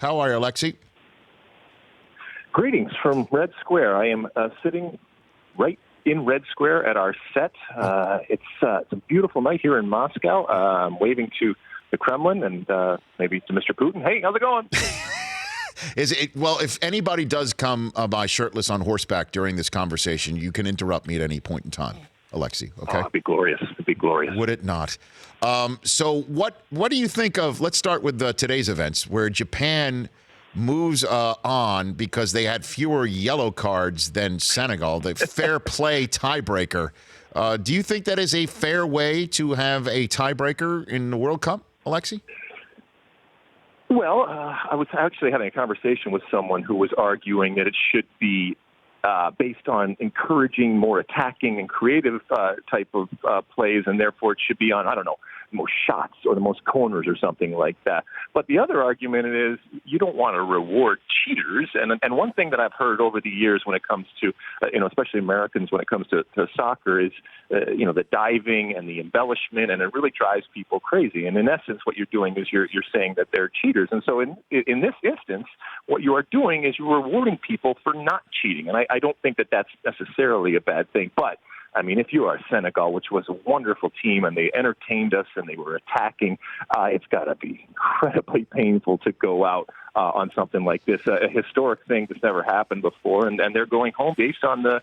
How are you, Alexi? Greetings from Red Square. I am sitting right in Red Square at our set. It's a beautiful night here in Moscow. I'm waving to the Kremlin and maybe to Mr. Putin. Hey, how's it going? Well, if anybody does come by shirtless on horseback during this conversation, you can interrupt me at any point in time, Alexi. Okay? Oh, it'd be glorious. It'd be glorious. Would it not? So what do you think of? Let's start with today's events, where Japan moves on because they had fewer yellow cards than Senegal, the fair play tiebreaker. Do you think that is a fair way to have a tiebreaker in the World Cup, Alexi? Well, I was actually having a conversation with someone who was arguing that it should be based on encouraging more attacking and creative type of plays, and therefore it should be on, I don't know, most shots or the most corners or something like that. But the other argument is you don't want to reward cheaters. And one thing that I've heard over the years when it comes to, especially Americans when it comes to soccer is, the diving and the embellishment, and it really drives people crazy. And in essence, what you're doing is you're saying that they're cheaters. And so in this instance, what you are doing is you're rewarding people for not cheating. And I don't think that that's necessarily a bad thing. But I mean, if you are Senegal, which was a wonderful team, and they entertained us and they were attacking, it's got to be incredibly painful to go out on something like this, a historic thing that's never happened before, and they're going home based on the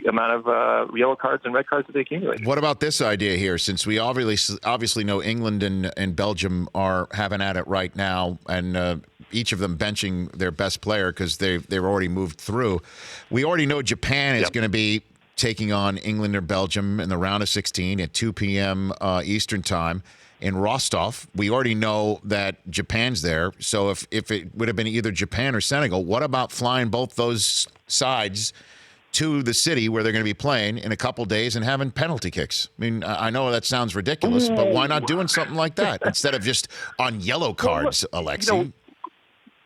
amount of yellow cards and red cards that they accumulated. What about this idea here? Since we obviously know England and Belgium are having at it right now, and each of them benching their best player because they've already moved through. We already know Japan is going to be taking on England or Belgium in the round of 16 at 2 p.m. Eastern time in Rostov. We already know that Japan's there. So if it would have been either Japan or Senegal, what about flying both those sides to the city where they're going to be playing in a couple days and having penalty kicks? I mean, I know that sounds ridiculous, but why not doing something like that instead of just on yellow cards, Alexi?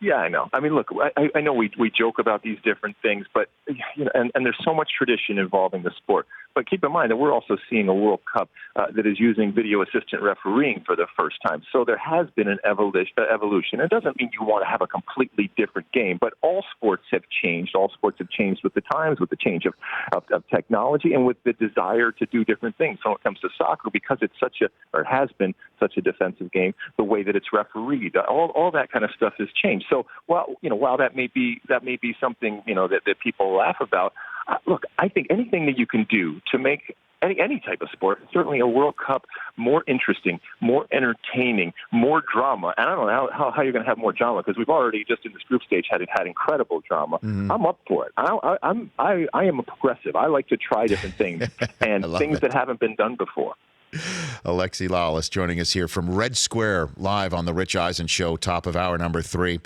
Yeah, I know. I mean, look, I know we joke about these different things, but and there's so much tradition involving the sport. But keep in mind that we're also seeing a World Cup that is using video assistant refereeing for the first time. So there has been an evolution. It doesn't mean you want to have a completely different game, but all sports have changed. All sports have changed with the times, with the change of technology, and with the desire to do different things. So when it comes to soccer, because it's has been such a defensive game, the way that it's refereed, all that kind of stuff has changed. So while that may be something that people laugh about, look, I think anything that you can do to make any type of sport, certainly a World Cup, more interesting, more entertaining, more drama. And I don't know how you're going to have more drama, because we've already, just in this group stage, had incredible drama. Mm-hmm. I'm up for it. I am a progressive. I like to try different things and things that haven't been done before. Alexi Lalas joining us here from Red Square, live on the Rich Eisen Show, top of hour number 3.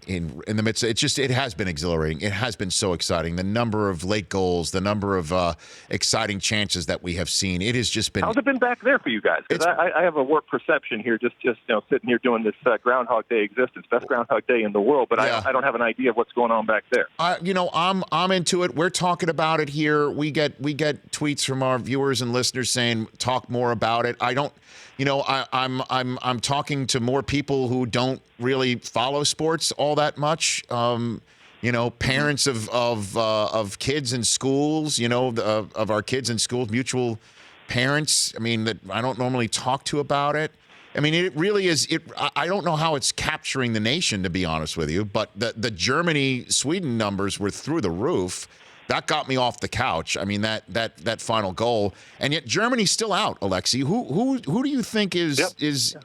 In the midst, it has been exhilarating. It has been so exciting. The number of late goals, the number of exciting chances that we have seen. It has just been. How's it been back there for you guys? Because I have a warped perception here, just sitting here doing this Groundhog Day existence, best Groundhog Day in the world. But yeah. I don't have an idea of what's going on back there. I'm into it. We're talking about it here. We get tweets from our viewers and listeners saying talk more about it. I don't. I'm talking to more people who don't really follow sports all that much. Parents of kids in schools. Of our kids in schools, mutual parents. I mean, that I don't normally talk to about it. I mean, it really is. I don't know how it's capturing the nation, to be honest with you. But the Germany-Sweden numbers were through the roof. That got me off the couch. I mean, that final goal, and yet Germany's still out. Alexi, who do you think is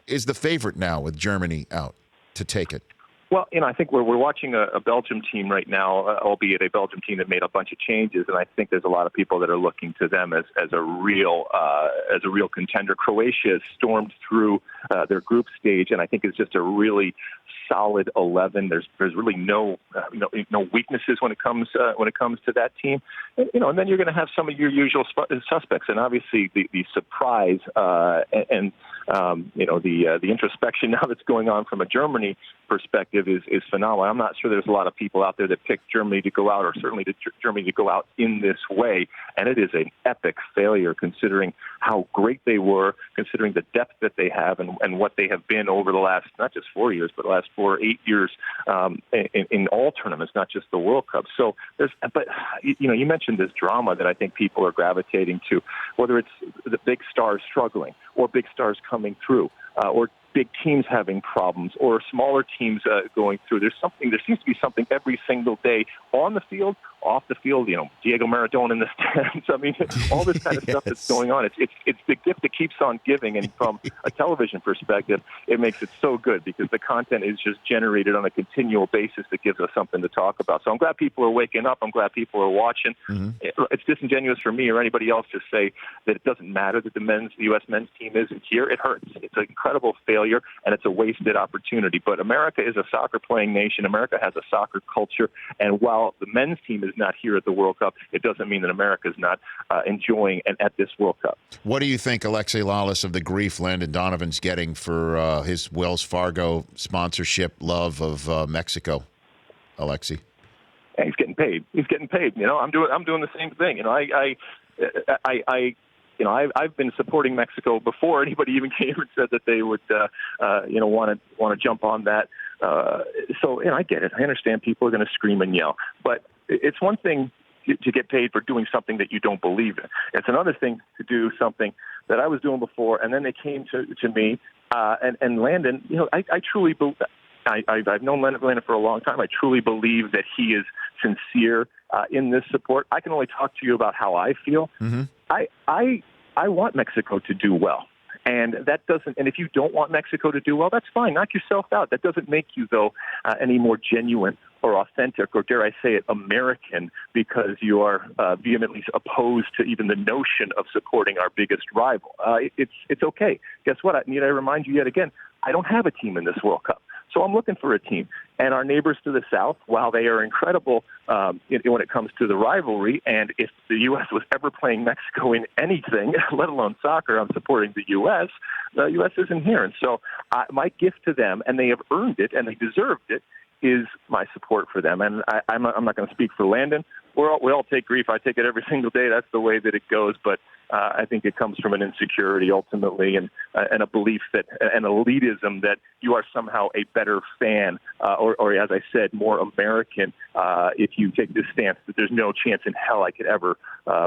the favorite now with Germany out to take it? Well, I think we're watching a Belgium team right now, albeit a Belgium team that made a bunch of changes, and I think there's a lot of people that are looking to them as a real contender. Croatia has stormed through their group stage, and I think it's just a really solid 11. There's really no weaknesses when it comes to that team, and then you're going to have some of your usual suspects, and obviously the surprise and the introspection now that's going on from a Germany perspective is phenomenal. I'm not sure there's a lot of people out there that picked Germany to go out, or certainly Germany to go out in this way, and it is an epic failure considering how great they were, considering the depth that they have and what they have been over the last, not just 4 years, but the last for 8 years in all tournaments, not just the World Cup. So you mentioned this drama that I think people are gravitating to, whether it's the big stars struggling or big stars coming through, or big teams having problems or smaller teams going through. There seems to be something every single day on the field, off the field. Diego Maradona in the stands. I mean, all this kind of stuff that's going on. It's the gift that keeps on giving. And from a television perspective, it makes it so good because the content is just generated on a continual basis that gives us something to talk about. So I'm glad people are waking up. I'm glad people are watching. Mm-hmm. It's disingenuous for me or anybody else to say that it doesn't matter that the U.S. men's team isn't here. It hurts. It's an incredible failure, and it's a wasted opportunity. But America is a soccer-playing nation. America has a soccer culture. And while the men's team is not here at the World Cup, it doesn't mean that America is not enjoying and at this World Cup. What do you think, Alexi Lalas, of the grief Landon Donovan's getting for his Wells Fargo sponsorship love of Mexico, Alexi? And he's getting paid. He's getting paid. I'm doing the same thing. I've been supporting Mexico before anybody even came and said that they would, want to jump on that. So I get it. I understand people are going to scream and yell, but it's one thing to get paid for doing something that you don't believe in. It's another thing to do something that I was doing before, and then they came to me and Landon. I truly believe. I've known Landon for a long time. I truly believe that he is sincere in this support. I can only talk to you about how I feel. Mm-hmm. I want Mexico to do well. And that doesn't. And if you don't want Mexico to do well, that's fine. Knock yourself out. That doesn't make you, though, any more genuine or authentic, or dare I say it, American, because you are vehemently opposed to even the notion of supporting our biggest rival. It's okay. Guess what? I remind you yet again, I don't have a team in this World Cup. So I'm looking for a team. And our neighbors to the south, while they are incredible when it comes to the rivalry, and if the U.S. was ever playing Mexico in anything, let alone soccer, I'm supporting the U.S., the U.S. isn't here. And so my gift to them, and they have earned it, and they deserved it, is my support for them. And I'm not going to speak for Landon. We all take grief. I take it every single day. That's the way that it goes. But I think it comes from an insecurity ultimately and a belief that an elitism that you are somehow a better fan or, as I said, more American if you take this stance that there's no chance in hell I could ever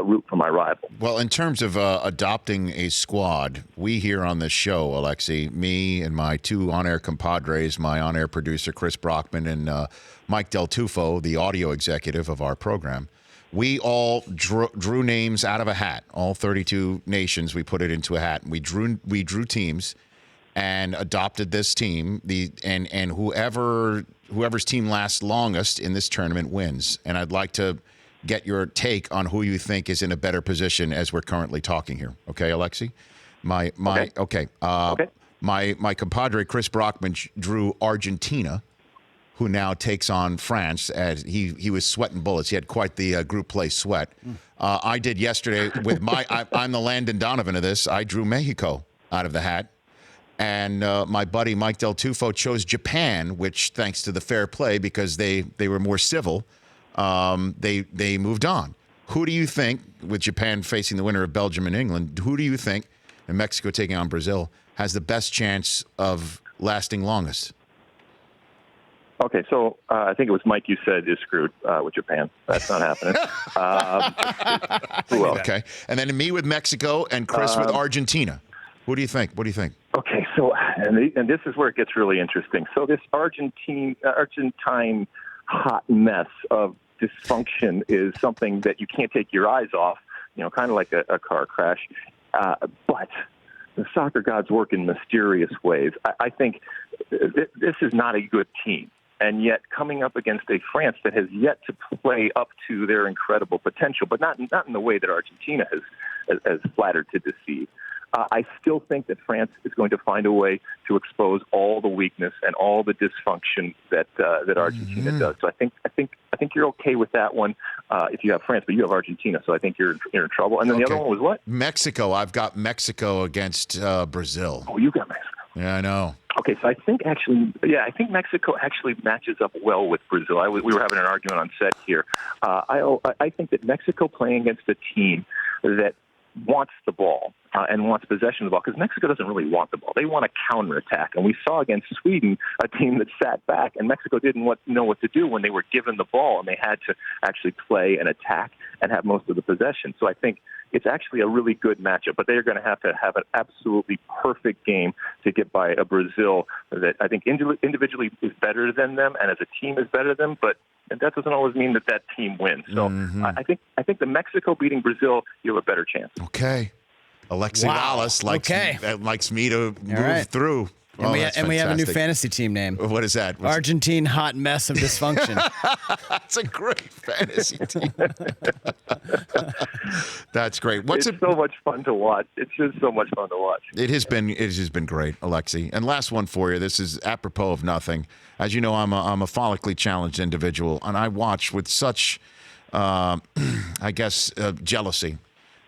root for my rival. Well, in terms of adopting a squad, we here on this show, Alexi, me and my two on-air compadres, my on-air producer, Chris Brockman, and Mike Del Tufo, the audio executive of our program, we all drew names out of a hat. All 32 nations, we put it into a hat. And we drew teams and adopted this team. And whoever's team lasts longest in this tournament wins. And I'd like to get your take on who you think is in a better position as we're currently talking here. Okay, Alexi? Okay. My compadre Chris Brockman drew Argentina, who now takes on France, as he was sweating bullets. He had quite the group play sweat. I did yesterday with I'm the Landon Donovan of this. I drew Mexico out of the hat. And my buddy Mike Del Tufo chose Japan, which, thanks to the fair play, because they were more civil, they moved on. Who do you think, with Japan facing the winner of Belgium and England, who do you think, and Mexico taking on Brazil, has the best chance of lasting longest? Okay, so I think it was Mike you said is screwed with Japan. That's not happening. Who else? Okay, and then me with Mexico and Chris with Argentina. What do you think? Okay, so and this is where it gets really interesting. So this Argentine hot mess of dysfunction is something that you can't take your eyes off. Kind of like a car crash, but the soccer gods work in mysterious ways. I think this is not a good team. And yet coming up against a France that has yet to play up to their incredible potential, but not in the way that Argentina has flattered to deceive. I still think that France is going to find a way to expose all the weakness and all the dysfunction that Argentina does. So I think you're okay with that one if you have France, but you have Argentina, so I think you're in trouble. And then the other one was what? Mexico. I've got Mexico against Brazil. Oh, you got Mexico. Yeah, I know. Okay, so I think Mexico actually matches up well with Brazil. We were having an argument on set here. I think that Mexico playing against a team that wants the ball and wants possession of the ball, because Mexico doesn't really want the ball. They want a counterattack. And we saw against Sweden a team that sat back, and Mexico didn't know what to do when they were given the ball, and they had to actually play and attack and have most of the possession. So I think it's actually a really good matchup, but they're going to have an absolutely perfect game to get by a Brazil that I think individually is better than them, and as a team is better than them, but that doesn't always mean that team wins. So I think the Mexico beating Brazil, you have a better chance. Okay. Alexi Lalas likes me to move through. And we have a new fantasy team name. What is that? Argentine Hot Mess of Dysfunction. That's a great fantasy team. That's great. It's so much fun to watch. It's just so much fun to watch. It has been great, Alexi. And last one for you. This is apropos of nothing. As you know, I'm a follically challenged individual, and I watch with such, jealousy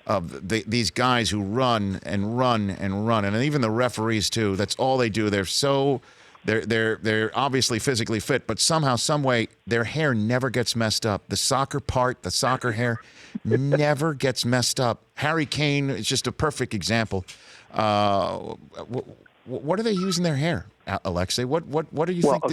of these guys who run and run and run, and even the referees too. That's all they do. They're obviously physically fit, but somehow, some way, their hair never gets messed up. The soccer hair, never gets messed up. Harry Kane is just a perfect example. What do they use in their hair, Alexei? What do you think?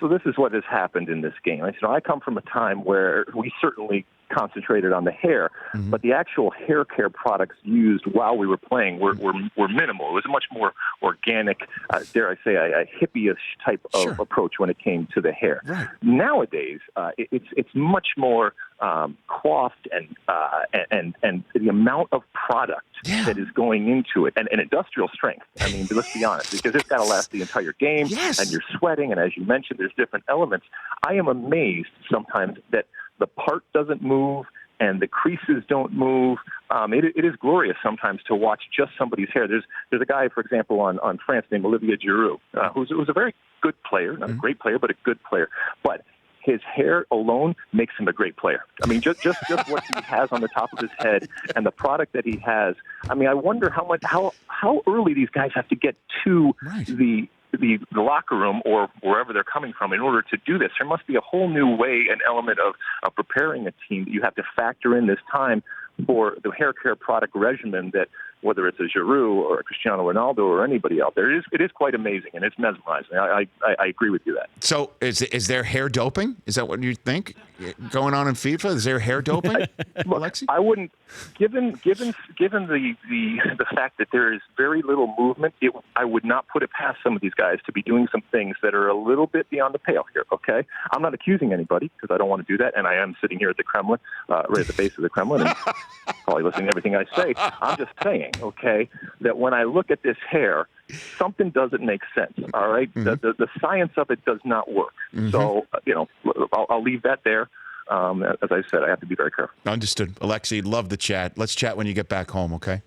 So this is what has happened in this game. I come from a time where we certainly concentrated on the hair, but the actual hair care products used while we were playing were minimal. It was a much more organic, dare I say, a hippie-ish type of approach when it came to the hair. Right. Nowadays, it's much more coiffed and the amount of product that is going into it, and industrial strength. I mean, let's be honest, because it's got to last the entire game, and you're sweating, and as you mentioned, there's different elements. I am amazed sometimes that the part doesn't move and the creases don't move. It is glorious sometimes to watch just somebody's hair. There's a guy, for example, on France named Olivier Giroud, who's a very good player, not a great player, but a good player. But his hair alone makes him a great player. I mean, just what he has on the top of his head and the product that he has. I mean, I wonder how early these guys have to get to the locker room or wherever they're coming from in order to do this. There must be a whole new way, an element of preparing a team that you have to factor in this time for the hair care product regimen that, whether it's a Giroud or a Cristiano Ronaldo or anybody else, it is quite amazing, and it's mesmerizing. I agree with you that. So is there hair doping? Is that what you think going on in FIFA? Is there hair doping, Alexi? I wouldn't. Given the fact that there is very little movement, I would not put it past some of these guys to be doing some things that are a little bit beyond the pale here, okay? I'm not accusing anybody because I don't want to do that, and I am sitting here at the Kremlin, right at the base of the Kremlin, and probably listening to everything I say. I'm just saying, okay, that when I look at this hair, something doesn't make sense, all right? The science of it does not work. So, I'll leave that there. As I said, I have to be very careful. Understood. Alexi, love the chat. Let's chat when you get back home, okay?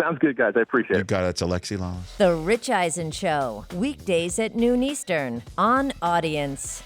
Sounds good, guys. I appreciate it. You got it. It's Alexi Lalas. The Rich Eisen Show, weekdays at noon Eastern on Audience.